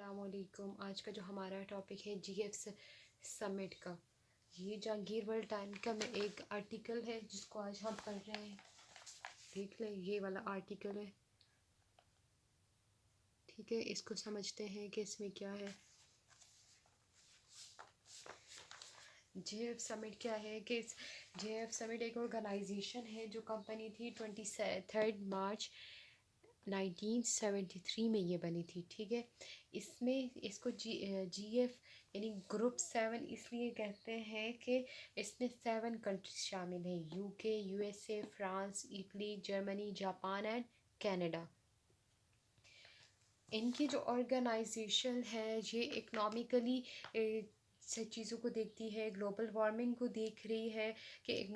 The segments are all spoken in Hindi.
अस्सलामुअलैकुम। आज का जो हमारा टॉपिक है जीएफ समिट का। ये जहांगीर वर्ल्ड टाइम का में एक आर्टिकल है जिसको आज हम पढ़ रहे हैं। देख ले, ये वाला आर्टिकल है। ठीक है, इसको समझते हैं कि इसमें क्या है। जीएफ समिट क्या है कि जीएफ समिट एक ऑर्गेनाइजेशन है जो कंपनी थी 23 मार्च 1973 में ये बनी थी। ठीक है, इसमें इसको जीएफ यानी ग्रुप 7 इसलिए कहते हैं कि इसमें 7 कंट्रीज शामिल हैं: UK, USA, France, Italy, Germany, Japan and Canada. इनकी जो ऑर्गेनाइजेशन है ये इकनॉमिकली से चीज़ों को देखती है, ग्लोबल वार्मिंग को देख रही है कि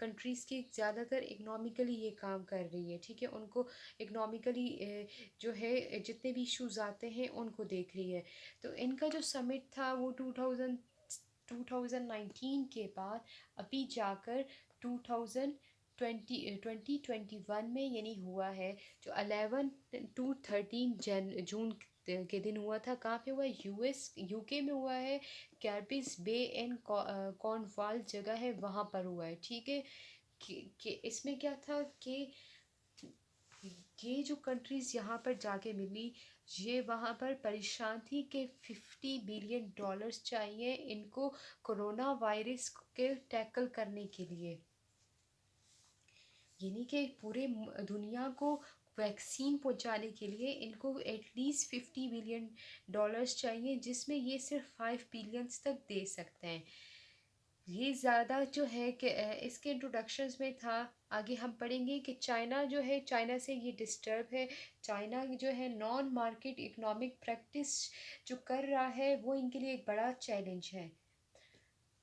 कंट्रीज़ की ज़्यादातर इकनॉमिकली ये काम कर रही है। ठीक है, उनको इकनॉमिकली जो है जितने भी इशूज़ आते हैं उनको देख रही है। तो इनका जो समिट था वो 2019 के बाद अभी जाकर 2021 में यानी हुआ है, जो 11 to 13 जून के दिन हुआ था। कहाँ पे हुआ है? यूके में हुआ है। कैर्बिस बे एंड कॉर्नवाल जगह है, वहाँ पर हुआ है। ठीक है, कि इसमें क्या था कि ये जो कंट्रीज़ यहाँ पर जाके मिली, ये वहाँ पर परेशान थी कि $50 बिलियन चाहिए इनको कोरोना वायरस के टैकल करने के लिए। यानी कि पूरे दुनिया को वैक्सीन पहुंचाने के लिए इनको एटलीस्ट $50 बिलियन चाहिए, जिसमें ये सिर्फ 5 बिलियंस तक दे सकते हैं। ये ज़्यादा जो है कि इसके इंट्रोडक्शंस में था। आगे हम पढ़ेंगे कि चाइना जो है, चाइना से ये डिस्टर्ब है। चाइना जो है नॉन मार्केट इकोनॉमिक प्रैक्टिस जो कर रहा है वो इनके लिए एक बड़ा चैलेंज है।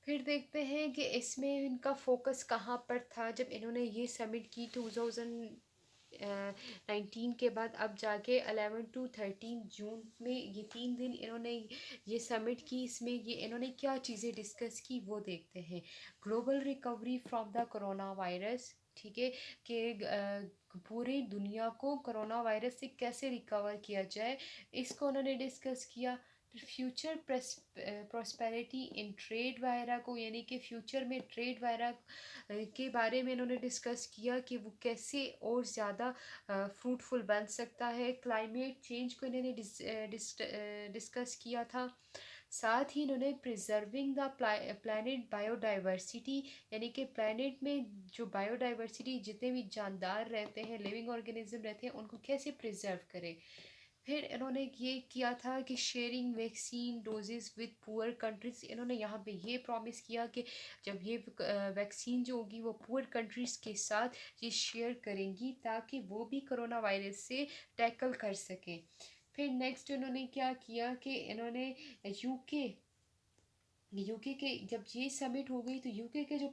फिर देखते हैं कि इसमें इनका फोकस कहाँ पर था जब इन्होंने ये समिट की 2019 के बाद। अब जाके 11 to 13 जून में ये 3 दिन इन्होंने ये समिट की। इसमें ये इन्होंने क्या चीज़ें डिस्कस की वो देखते हैं। Global recovery from the corona virus. ठीक है, कि पूरी दुनिया को कोरोना वायरस से कैसे रिकवर किया जाए, इसको उन्होंने डिस्कस किया। फ्यूचर प्रॉस्पेरिटी इन ट्रेड वगैरह को, यानी कि फ्यूचर में ट्रेड वगैरह के बारे में इन्होंने डिस्कस किया कि वो कैसे और ज़्यादा फ्रूटफुल बन सकता है। क्लाइमेट चेंज को इन्होंने डिस्कस किया था। साथ ही इन्होंने प्रिजर्विंग द प्लानट बायोडाइवर्सिटी, यानी कि प्लानट में जो बायोडाइवर्सिटी जितने भी जानदार रहते हैं, लिविंग ऑर्गेनिज्म रहते हैं, उनको कैसे प्रिजर्व करें। फिर इन्होंने ये किया था कि sharing vaccine doses with poor countries. इन्होंने यहाँ पे ये प्रॉमिस किया कि जब ये वैक्सीन जो होगी वो पुअर कंट्रीज़ के साथ ये शेयर करेंगी ताकि वो भी कोरोना वायरस से टैकल कर सकें। फिर नेक्स्ट इन्होंने क्या किया कि इन्होंने यूके यूके के जब ये समिट हो गई तो यूके के जो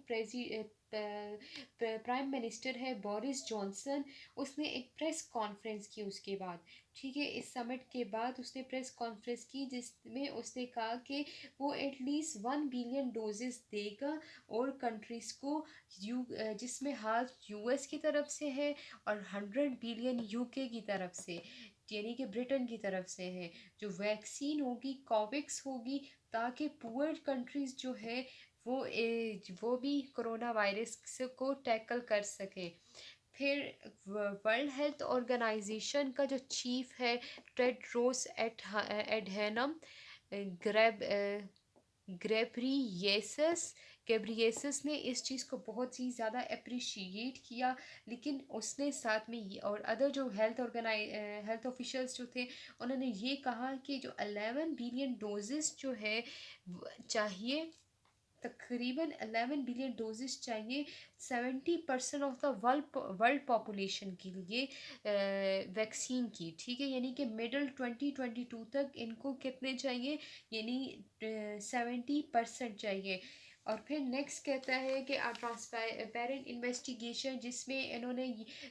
प्राइम मिनिस्टर है बोरिस जॉनसन, उसने एक प्रेस कॉन्फ्रेंस की उसके बाद। ठीक है, इस समिट के बाद उसने प्रेस कॉन्फ्रेंस की जिसमें उसने कहा कि वो एटलीस्ट 1 बिलियन डोजेस देगा और कंट्रीज़ को, जिसमें हाफ यूएस की तरफ से है और 100 बिलियन यूके की तरफ से, यानी कि ब्रिटेन की तरफ से है। जो वैक्सीन होगी कोवैक्स होगी, ताकि पुअर कंट्रीज़ जो है वो भी कोरोना वायरस को टैकल कर सके। फिर वर्ल्ड हेल्थ ऑर्गेनाइजेशन का जो चीफ है टेड्रोस एडहेनम ग्रेब ग्रेब्रियेसस गेब्रियेसस ने इस चीज़ को बहुत ही ज़्यादा अप्रिशिएट किया। लेकिन उसने साथ में ये और अदर जो हेल्थ ऑफिशियल्स जो थे, उन्होंने ये कहा कि जो 11 बिलियन डोजेस जो है चाहिए, तकरीबन 11 बिलियन डोजेस चाहिए 70% ऑफ द वर्ल्ड पॉपुलेशन के लिए वैक्सीन की। ठीक है, यानी कि मिडल 2022 तक इनको कितने चाहिए, यानी 70% चाहिए। और फिर नेक्स्ट कहता है कि ट्रांसपेरेंट इन्वेस्टिगेशन, जिसमें इन्होंने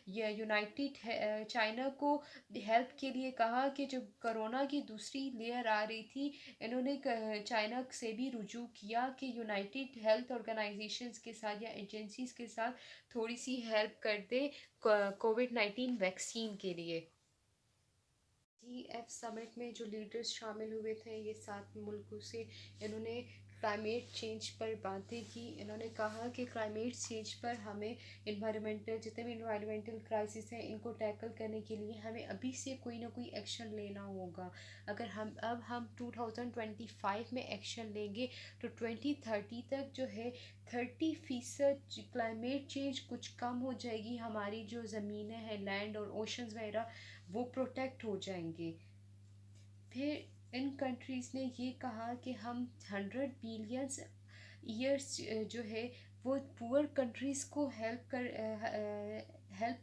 यूनाइटेड चाइना को हेल्प के लिए कहा कि जब कोरोना की दूसरी लेयर आ रही थी, इन्होंने चाइना से भी रुजू किया कि यूनाइटेड हेल्थ ऑर्गेनाइजेशंस के साथ या एजेंसीज के साथ थोड़ी सी हेल्प कर दे कोविड-19 वैक्सीन के लिए। G8 समिट में जो लीडर्स शामिल हुए थे ये 7 मुल्कों से, इन्होंने क्लाइमेट चेंज पर बातें की। इन्होंने कहा कि क्लाइमेट चेंज पर हमें जितने भी इन्वायरमेंटल क्राइसिस हैं इनको टैकल करने के लिए हमें अभी से कोई ना कोई एक्शन लेना होगा। अगर हम 2025 में एक्शन लेंगे तो 2030 तक जो है 30% क्लाइमेट चेंज कुछ कम हो जाएगी। हमारी जो ज़मीनें हैं, लैंड और ओशंस वगैरह, वो प्रोटेक्ट हो जाएंगे। फिर इन कंट्रीज़ ने ये कहा कि हम 100 बिलियंस ईयर्स जो है वो पुअर कंट्रीज़ को हेल्प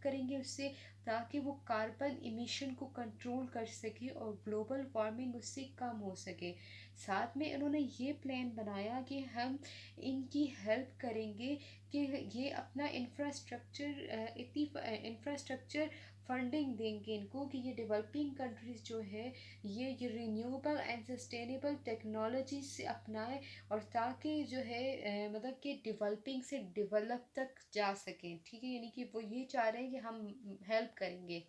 करेंगे उससे, ताकि वो कार्बन इमिशन को कंट्रोल कर सके और ग्लोबल वार्मिंग उससे कम हो सके। साथ में इन्होंने ये प्लान बनाया कि हम इनकी हेल्प करेंगे कि ये अपना इंफ्रास्ट्रक्चर फंडिंग देंगे इनको, कि ये डेवलपिंग कंट्रीज़ जो है ये रिन्यूएबल एंड सस्टेनेबल टेक्नोलॉजी से अपनाए, और ताकि जो है मतलब कि डेवलपिंग से डेवलप तक जा सकें। ठीक है, यानी कि वो ये चाह रहे हैं कि हम हेल्प करेंगे।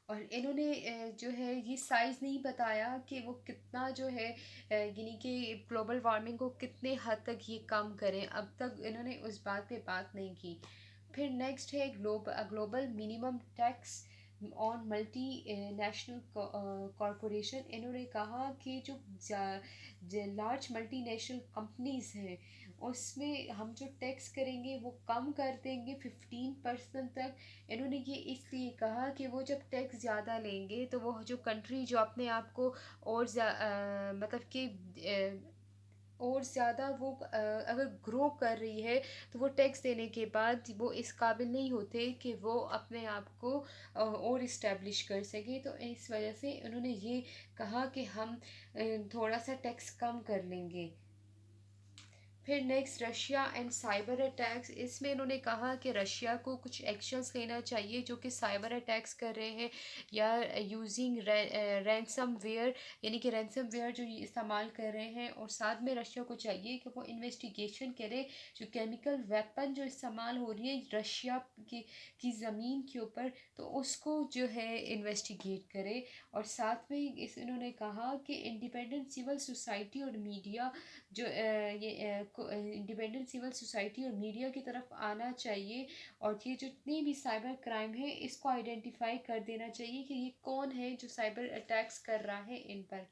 और इन्होंने जो है ये साइज़ नहीं बताया कि वो कितना जो है यानी कि ग्लोबल वार्मिंग को कितने हद तक ये कम करें, अब तक इन्होंने उस बात पे बात नहीं की। फिर नेक्स्ट है global minimum tax on multi national corporation. इन्होंने कहा कि जो लार्ज मल्टीनेशनल कंपनीज़ हैं उसमें हम जो टैक्स करेंगे वो कम कर देंगे 15% तक। इन्होंने ये इसलिए कहा कि वो जब टैक्स ज़्यादा लेंगे तो वो जो कंट्री जो अपने आप को और मतलब कि और ज़्यादा वो अगर ग्रो कर रही है तो वो टैक्स देने के बाद वो इस काबिल नहीं होते कि वो अपने आप को और इस्टेब्लिश कर सके। तो इस वजह से उन्होंने ये कहा कि हम थोड़ा सा टैक्स कम कर लेंगे। फिर next Russia and cyber attacks. इसमें इन्होंने कहा कि रशिया को कुछ एक्शंस लेना चाहिए जो कि साइबर अटैक्स कर रहे हैं या यूजिंग रैंसम वेयर, यानी कि रैंसम वेयर जो ये इस्तेमाल कर रहे हैं। और साथ में रशिया को चाहिए कि वो इन्वेस्टिगेशन करे जो केमिकल वेपन जो इस्तेमाल हो रही है रशिया की ज़मीन के ऊपर, तो उसको जो है इन्वेस्टिगेट करे। और साथ में इन्होंने कहा कि इंडिपेंडेंट सिविल सोसाइटी और मीडिया जो ये इंडिपेंडेंट सिविल सोसाइटी और मीडिया की तरफ आना चाहिए, और ये जितनी भी साइबर क्राइम है इसको आइडेंटिफाई कर देना चाहिए कि ये कौन है जो साइबर अटैक्स कर रहा है इन पर।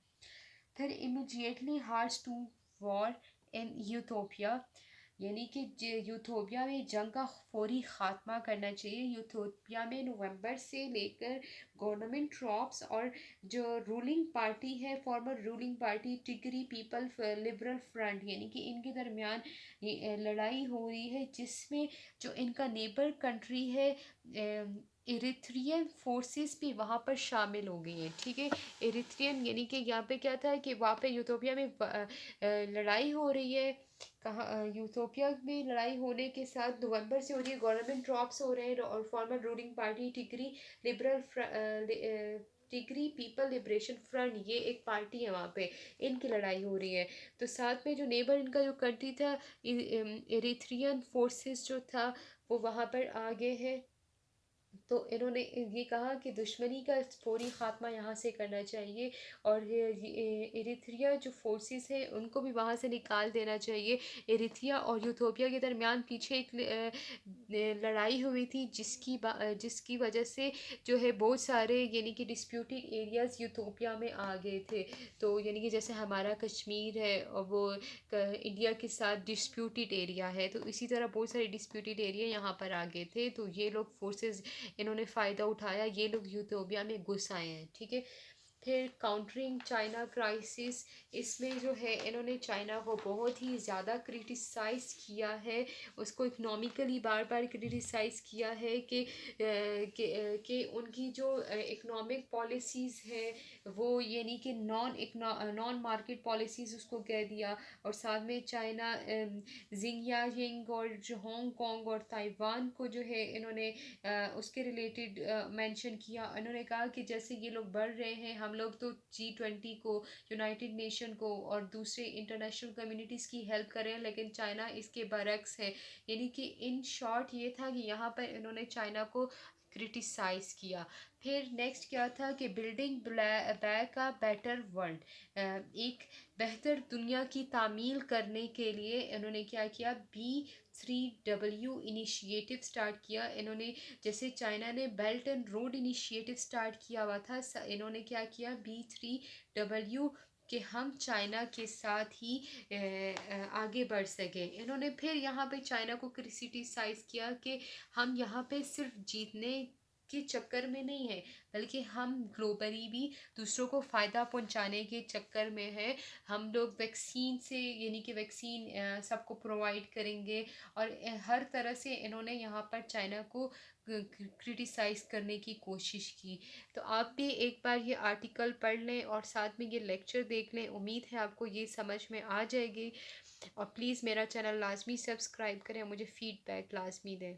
फिर immediately horse to war in Ethiopia, यानी कि यूथोपिया में जंग का फौरी ख़ात्मा करना चाहिए। यूथोपिया में नवंबर से लेकर गवर्नमेंट ट्रॉप्स और जो रूलिंग पार्टी है, farmer ruling party Tigray people liberal front, यानी कि इनके दरमियान ये लड़ाई हो रही है, जिसमें जो इनका नेबर कंट्री है इरिथ्रियन फोर्सेस भी वहाँ पर शामिल हो गई हैं। ठीक है, इरिथ्रियन यानी कि यहाँ पे क्या था कि वहाँ पे यूथोपिया में लड़ाई हो रही है। कहाँ यूथोपिया में लड़ाई होने के साथ नवंबर से हो रही है, गवर्नमेंट ड्रॉप्स हो रहे हैं, और farmer ruling party liberal Tigray people liberation front, ये एक पार्टी है वहाँ पे, इनकी लड़ाई हो रही है। तो साथ में जो नेबर इनका जो कंट्री था इरिथ्रियन फोर्सेस जो था वो वहाँ पर आ गए हैं। तो इन्होंने ये कहा कि दुश्मनी का फौरी ख़ात्मा यहाँ से करना चाहिए, और ये इरिथ्रिया जो फोर्सेस हैं उनको भी वहाँ से निकाल देना चाहिए। इरिथ्रिया और यूथोपिया के दरमियान पीछे एक लड़ाई हुई थी जिसकी वजह से जो है बहुत सारे यानी कि डिस्प्यूटेड एरियाज़ यूथोपिया में आ गए थे। तो यानी कि जैसे हमारा कश्मीर है और वो इंडिया के साथ डिस्प्यूटेड एरिया है, तो इसी तरह बहुत सारे डिस्प्यूटेड एरिया यहाँ पर आ गए थे। तो ये लोग फोर्सेस इन्होंने फ़ायदा उठाया, ये लोग यूथोपिया में घुस आए हैं। ठीक है, फिर काउंटरिंग चाइना क्राइसिस। इसमें जो है इन्होंने चाइना को बहुत ही ज़्यादा क्रिटिसाइज़ किया है, उसको इकनॉमिकली बार बार क्रिटिसाइज़ किया है कि उनकी जो इकनॉमिक पॉलिसीज़ है वो यानी कि नॉन मार्केट पॉलिसीज़ उसको कह दिया। और साथ में चाइना जिंगयाजिंग और जो हांगकांग और ताइवान को जो है इन्होंने उसके रिलेटेड मेंशन किया। इन्होंने कहा कि जैसे ये लोग बढ़ रहे हैं, हम लोग तो G20 को, यूनाइटेड नेशन को और दूसरे इंटरनेशनल कम्युनिटीज़ की हेल्प कर रहे हैं, लेकिन चाइना इसके बरक्स है। यानी कि इन शॉर्ट ये था कि यहाँ पर इन्होंने चाइना को क्रिटिसाइज़ किया। फिर नेक्स्ट क्या था कि building back a better world, एक बेहतर दुनिया की तामील करने के लिए इन्होंने क्या किया, B3W इनिशिएटिव स्टार्ट किया इन्होंने। जैसे चाइना ने belt and road initiative start किया हुआ था, इन्होंने क्या किया, B3W, कि हम चाइना के साथ ही आगे बढ़ सकें। इन्होंने फिर यहाँ पे चाइना को क्रिटिसाइज़ किया कि हम यहाँ पे सिर्फ जीतने के चक्कर में नहीं है, बल्कि हम ग्लोबली भी दूसरों को फ़ायदा पहुंचाने के चक्कर में है। हम लोग वैक्सीन से, यानी कि वैक्सीन सबको प्रोवाइड करेंगे। और हर तरह से इन्होंने यहाँ पर चाइना को क्रिटिसाइज़ करने की कोशिश की। तो आप भी एक बार ये आर्टिकल पढ़ लें और साथ में ये लेक्चर देख लें। उम्मीद है आपको ये समझ में आ जाएगी। और प्लीज़ मेरा चैनल लाजमी सब्सक्राइब करें, मुझे फ़ीडबैक लाजमी दें।